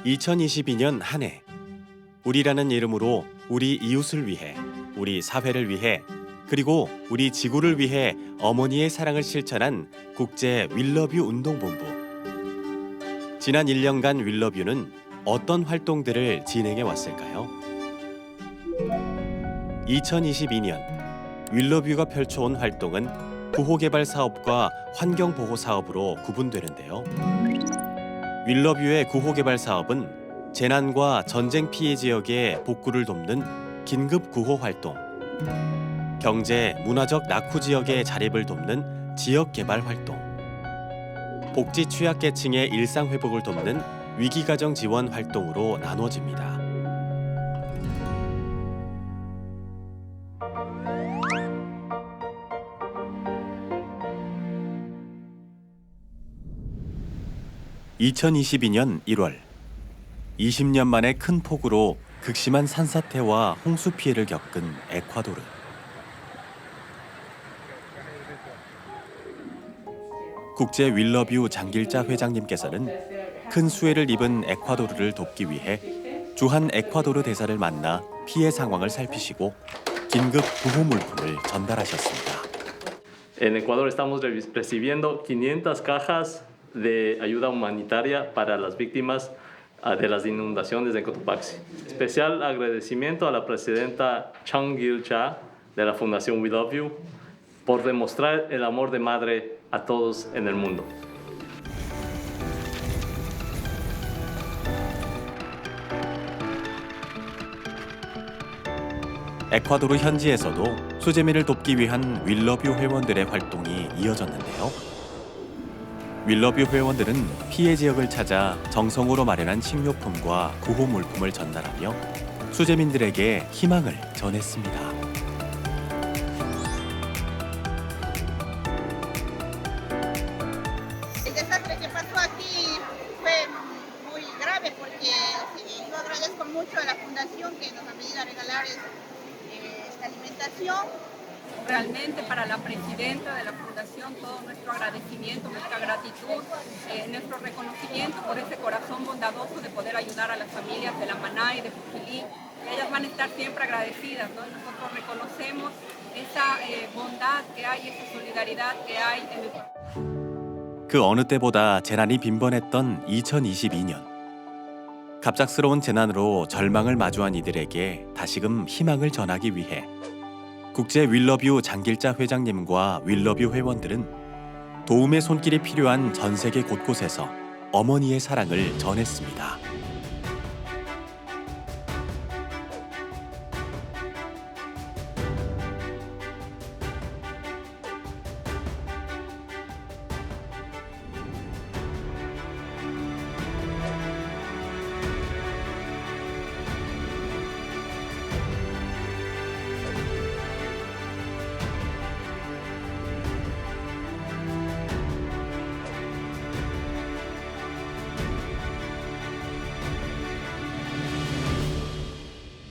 2022년 한 해 우리라는 이름으로 우리 이웃을 위해, 우리 사회를 위해, 그리고 우리 지구를 위해 어머니의 사랑을 실천한 국제 윌러뷰 운동본부. 지난 1년간 윌러뷰는 어떤 활동들을 진행해 왔을까요? 2022년 윌러뷰가 펼쳐온 활동은 구호개발 사업과 환경보호 사업으로 구분되는데요. 윌러뷰의 구호개발 사업은 재난과 전쟁 피해 지역의 복구를 돕는 긴급 구호 활동, 경제, 문화적 낙후 지역의 자립을 돕는 지역 개발 활동, 복지 취약계층의 일상 회복을 돕는 위기가정 지원 활동으로 나눠집니다. (2022년 1월) 20년 만에 큰 폭우로 극심한 산사태와 홍수 피해를 겪은 에콰도르. 국제 윌러뷰 장길자 회장님께서는 큰 수해를 입은 에콰도르를 돕기 위해 주한 에콰도르 대사를 만나 피해 상황을 살피시고 긴급 구호 물품을 전달하셨습니다. En Ecuador estamos recibiendo 500 cajas de ayuda humanitaria para las víctimas de las inundaciones en Cotopaxi. Especial agradecimiento a la presidenta Chung Gil-cha de la Fundación We Love You por demostrar el amor de madre a todos en el mundo. 에콰도르 현지에서도 수재민을 돕기 위한 윌러뷰 회원들의 활동이 이어졌는데요. 윌러뷰 회원들은 피해 지역을 찾아 정성으로 마련한 식료품과 구호 물품을 전달하며 수재민들에게 희망을 전했습니다. El desastre que pasó aquí fue muy grave porque yo agradezco mucho a la fundación que nos ha venido a regalar esta alimentación. Realmente para la presidenta de la fundación todo nuestro agradecimiento, nuestra gratitud, nuestro reconocimiento por ese corazón bondadoso de poder ayudar a las familias de La Maná y de Pujilí. Ellas van a estar siempre agradecidas, ¿no? Nosotros reconocemos esa bondad que hay, esa solidaridad que hay en el... 그 어느 때보다 재난이 빈번했던 2022년. 갑작스러운 재난으로 절망을 마주한 이들에게 다시금 희망을 전하기 위해 국제 윌러뷰 장길자 회장님과 윌러뷰 회원들은 도움의 손길이 필요한 전 세계 곳곳에서 어머니의 사랑을 전했습니다.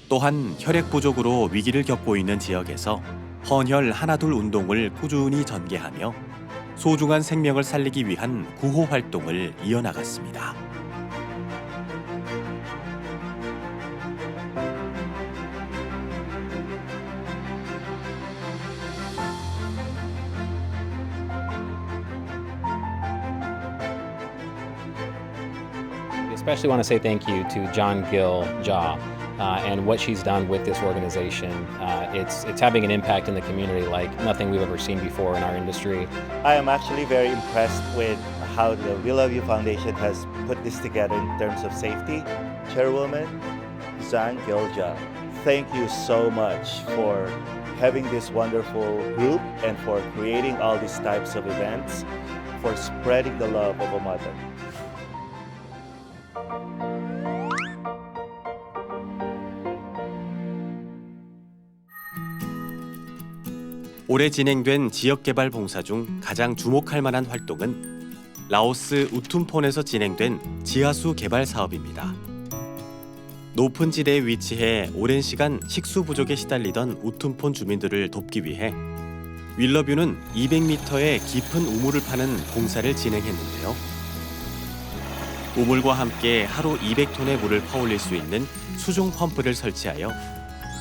또한 혈액 부족으로 위기를 겪고 있는 지역에서 헌혈 하나둘 운동을 꾸준히 전개하며 소중한 생명을 살리기 위한 구호 활동을 이어나갔습니다. Especially want to say thank you to John Gil-ja and what she's done with this organization. It's having an impact in the community like nothing we've ever seen before in our industry. I am actually very impressed with how the We Love You Foundation has put this together in terms of safety. Chairwoman Zhang Gilja, thank you so much for having this wonderful group and for creating all these types of events, for spreading the love of a mother. 올해 진행된 지역개발 봉사 중 가장 주목할 만한 활동은 라오스 우툰폰에서 진행된 지하수 개발 사업입니다. 높은 지대에 위치해 오랜 시간 식수 부족에 시달리던 우툰폰 주민들을 돕기 위해 윌러뷰는 200m의 깊은 우물을 파는 공사를 진행했는데요. 우물과 함께 하루 200톤의 물을 퍼올릴 수 있는 수중 펌프를 설치하여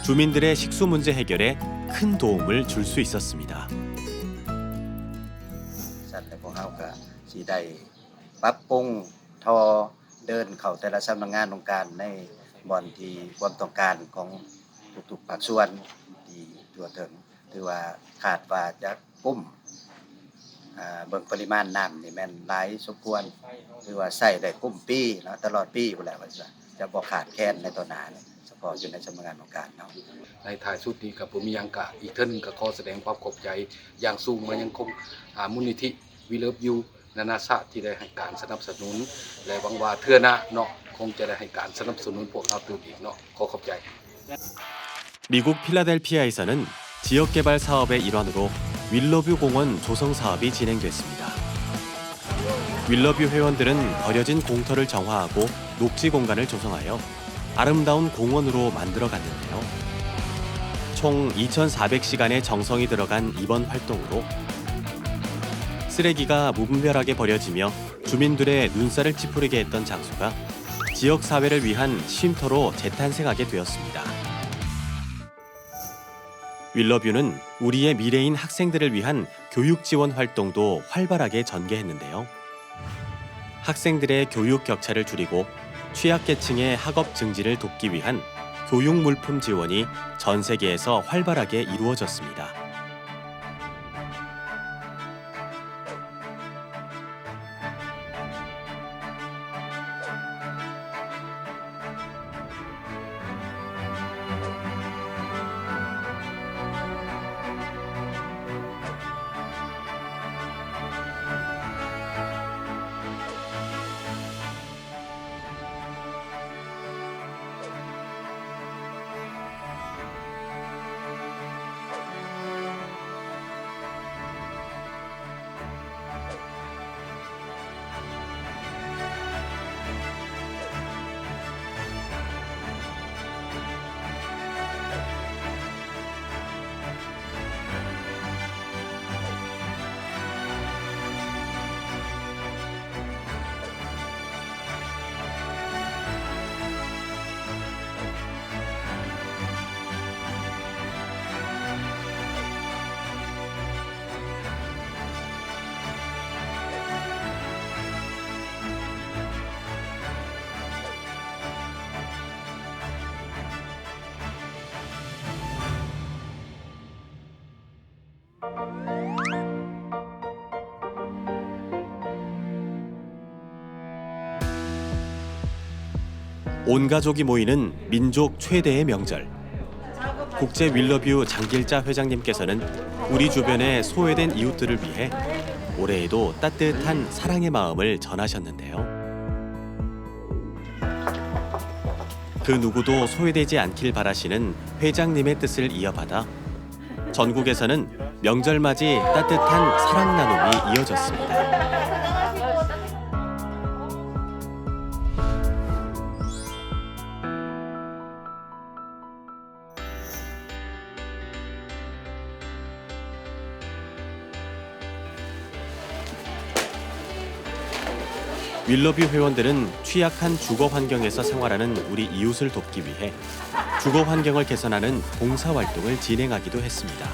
주민들의 식수 문제 해결에 큰 도움을 줄 수 있었습니다. สัตว์ในพวกเขาก็สิได้ปรับปรุงทอเดินเข้าแต่ละสำนักงานองค์การในบ่อนที่ความต้องการของทุกๆภาคส่วนที่ทั่วถึงถือว่าคาดว่าจะกุ้มเบิ่งปริมาณน้ำนี่แม่นหลายสมควรหรือว่าใส่ได้กุ้มปีเนาะตลอดปีพุ่นแหละว่าจะบ่ขาดแคลนในตัวหน้านี่เฉพาะอยู่ในสำนักงานองค์การเนาะ ในท้ายสุดนี้กับผมมียังกะอีกท่านหนึ่งก็ขอแสดงความขอบใจอย่างสูงมายังคงมูลนิธิWe Love You นานาชาติที่ได้ให้การสนับสนุนและหวังว่าเทื่อหน้าเนาะคงจะได้ให้การสนับสนุนพวกเราตื่นอีกเนาะขอขอบใจ 미국 필라델피아에서는 지역개발 사업의 일환으로 윌러뷰 공원 조성 사업이 진행됐습니다. 윌러뷰 회원들은 버려진 공터를 정화하고 녹지 공간을 조성하여 아름다운 공원으로 만들어갔는데요. 총 2,400시간의 정성이 들어간 이번 활동으로 쓰레기가 무분별하게 버려지며 주민들의 눈살을 찌푸리게 했던 장소가 지역사회를 위한 쉼터로 재탄생하게 되었습니다. 윌러뷰는 우리의 미래인 학생들을 위한 교육 지원 활동도 활발하게 전개했는데요. 학생들의 교육 격차를 줄이고 취약계층의 학업 증진을 돕기 위한 교육 물품 지원이 전 세계에서 활발하게 이루어졌습니다. 온 가족이 모이는 민족 최대의 명절. 국제 윌러뷰 장길자 회장님께서는 우리 주변의 소외된 이웃들을 위해 올해에도 따뜻한 사랑의 마음을 전하셨는데요. 그 누구도 소외되지 않길 바라시는 회장님의 뜻을 이어받아 전국에서는 명절맞이 따뜻한 사랑 나눔이 이어졌습니다. 윌러뷰 회원들은 취약한 주거 환경에서 생활하는 우리 이웃을 돕기 위해 주거 환경을 개선하는 봉사 활동을 진행하기도 했습니다.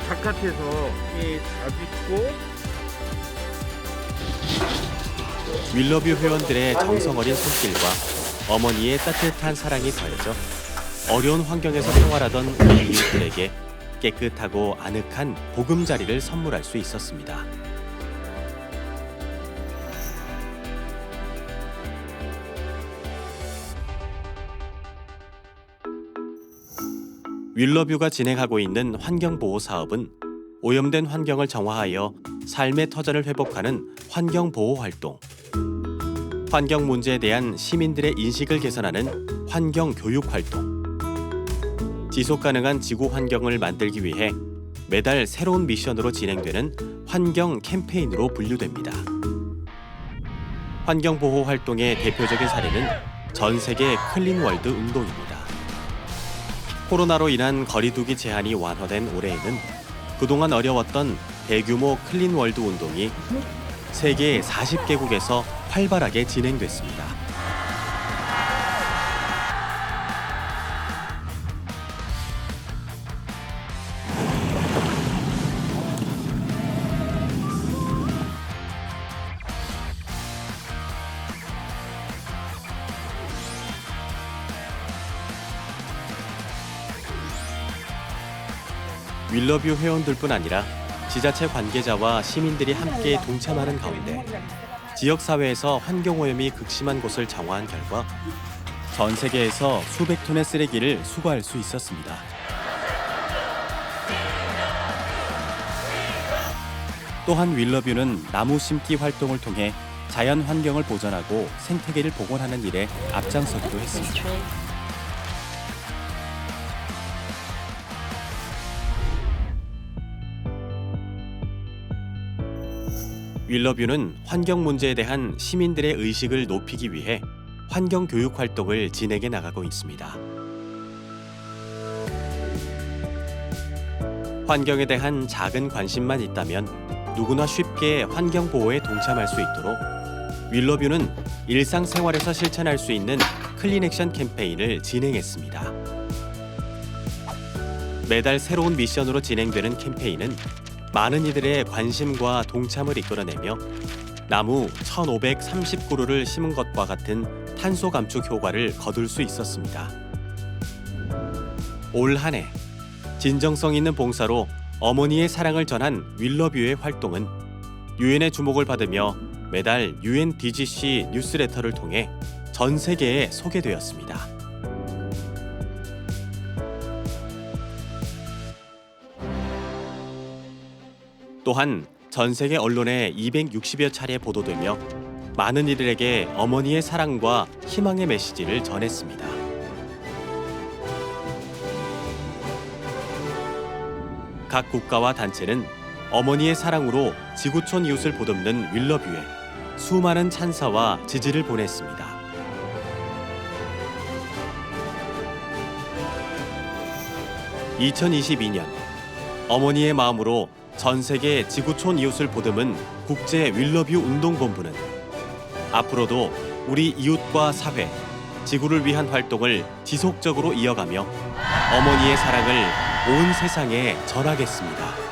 바깥에서 잡고 윌러뷰 회원들의 정성 어린 손길과 어머니의 따뜻한 사랑이 더해져 어려운 환경에서 생활하던 우리 이웃들에게 깨끗하고 아늑한 보금자리를 선물할 수 있었습니다. 윌러뷰가 진행하고 있는 환경보호 사업은 오염된 환경을 정화하여 삶의 터전을 회복하는 환경보호 활동, 환경 문제에 대한 시민들의 인식을 개선하는 환경교육 활동, 지속가능한 지구 환경을 만들기 위해 매달 새로운 미션으로 진행되는 환경 캠페인으로 분류됩니다. 환경보호 활동의 대표적인 사례는 전 세계 클린월드 운동입니다. 코로나로 인한 거리두기 제한이 완화된 올해에는 그동안 어려웠던 대규모 클린월드 운동이 세계 40개국에서 활발하게 진행됐습니다. 윌러뷰 회원들뿐 아니라 지자체 관계자와 시민들이 함께 동참하는 가운데 지역사회에서 환경오염이 극심한 곳을 정화한 결과 전 세계에서 수백 톤의 쓰레기를 수거할 수 있었습니다. 또한 윌러뷰는 나무 심기 활동을 통해 자연 환경을 보존하고 생태계를 복원하는 일에 앞장서기도 했습니다. 윌러뷰는 환경 문제에 대한 시민들의 의식을 높이기 위해 환경 교육 활동을 진행해 나가고 있습니다. 환경에 대한 작은 관심만 있다면 누구나 쉽게 환경 보호에 동참할 수 있도록 윌러뷰는 일상생활에서 실천할 수 있는 클린 액션 캠페인을 진행했습니다. 매달 새로운 미션으로 진행되는 캠페인은 많은 이들의 관심과 동참을 이끌어내며 나무 1,530그루를 심은 것과 같은 탄소 감축 효과를 거둘 수 있었습니다. 올 한 해 진정성 있는 봉사로 어머니의 사랑을 전한 윌러뷰의 활동은 유엔의 주목을 받으며 매달 UNDGC 뉴스레터를 통해 전 세계에 소개되었습니다. 또한 전 세계 언론에 260여 차례 보도되며 많은 이들에게 어머니의 사랑과 희망의 메시지를 전했습니다. 각 국가와 단체는 어머니의 사랑으로 지구촌 이웃을 보듬는 윌러뷰에 수많은 찬사와 지지를 보냈습니다. (2022년) 어머니의 마음으로 전 세계 지구촌 이웃을 보듬은 국제 윌러뷰 운동본부는 앞으로도 우리 이웃과 사회, 지구를 위한 활동을 지속적으로 이어가며 어머니의 사랑을 온 세상에 전하겠습니다.